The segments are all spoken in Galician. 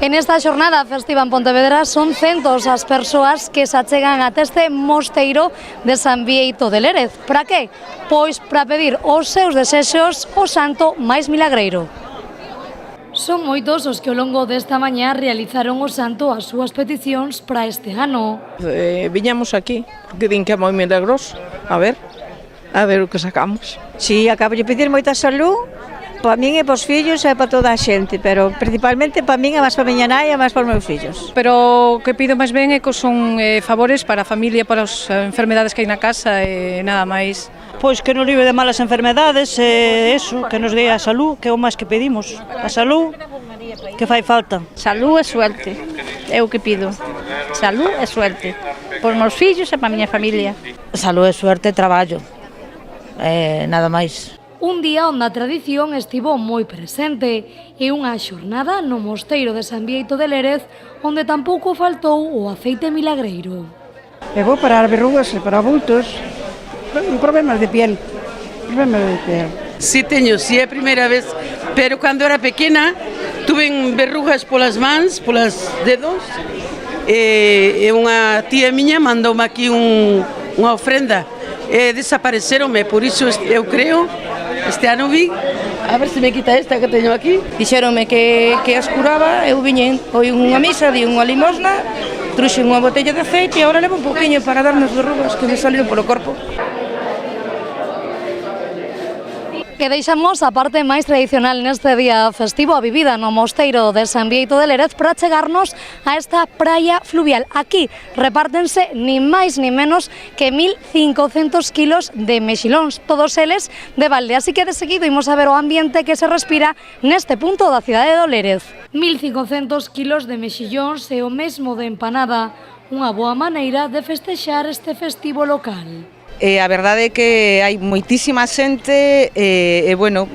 En esta xornada festiva en Pontevedra son centos as persoas que se achegan ata este mosteiro de San Bieito de Lérez. Para que? Pois para pedir os seus desexos ao santo máis milagreiro. Son moitos os que ao longo desta mañá realizaron o santo as súas peticións para este ano. Viñamos aquí, porque din que é moi milagroso. A ver o que sacamos. Si, acabo de pedir moita salud, para min e para os fillos e para toda a xente, pero principalmente para min e máis para a miña nai e máis para os meus fillos. Pero o que pido máis ben é que son favores para a familia, para as enfermedades que hai na casa e nada máis. Pois que nos libre de malas enfermedades e eso, que nos dé a salud, que é o máis que pedimos. A salud que fai falta. Salud e suerte, é o que pido. Salud e suerte, por meus fillos e para a miña familia. Salud e suerte e traballo, nada máis. Un día onde a tradición estivo moi presente e unha xornada no mosteiro de San Bieito de Lérez onde tampouco faltou o aceite milagreiro. É bo para as verrugas e para bultos, problemas de piel. Sí teño, sí é a primeira vez, pero cando era pequena tuve verrugas polas mans, polas dedos e unha tía miña mandoume aquí unha ofrenda e desapareceronme, por iso eu creo, este ano vi, a ver se me quita esta que teño aquí. Dixéronme que as curaba, eu viñen, foi unha misa, di unha limosna, truxen unha botella de aceite e agora levo un poquinho para darnos verrugas que me saliron polo corpo. Que deixamos a parte máis tradicional neste día festivo, a vivida no mosteiro de San Bieito de Lérez, para chegarnos a esta praia fluvial. Aquí repártense ni máis ni menos que 1.500 kilos de mexilóns, todos eles de balde. Así que de seguido imos a ver o ambiente que se respira neste punto da cidade de Lérez. 1.500 kilos de mexillóns e o mesmo de empanada, unha boa maneira de festexar este festivo local. A verdade é que hai moitísima xente bueno,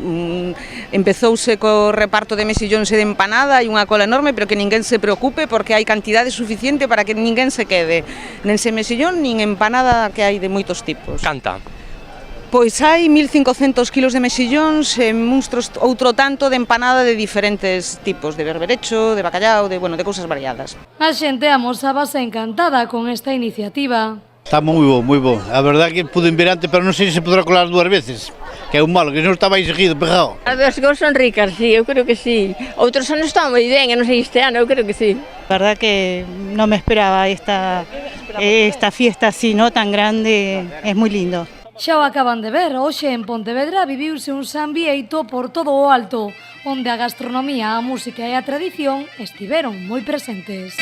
empezouse co reparto de mesillóns e de empanada, hai unha cola enorme, pero que ninguén se preocupe porque hai cantidade suficiente para que ninguén se quede nen se mesillón nin empanada, que hai de moitos tipos. Canta. Pois hai 1.500 kilos de mexillóns e outro tanto de empanada de diferentes tipos, de berberecho, de bacallao, de cousas variadas. A xente amosábase encantada con esta iniciativa. Está moi bo. A verdade que pude vir antes, pero non sei se podrá colar 2 veces, que é un malo, que non estaba aí seguido, pegado. As dúas cousas son ricas, sí, eu creo que sí. Outros anos están moi ben, non sei este ano, eu creo que sí. La verdad que no me esperaba esta fiesta así, ¿no? Tan grande, es muy lindo. Xa o acaban de ver, hoxe en Pontevedra viviuse un San Bieito por todo o alto, onde a gastronomía, a música e a tradición estiveron moi presentes.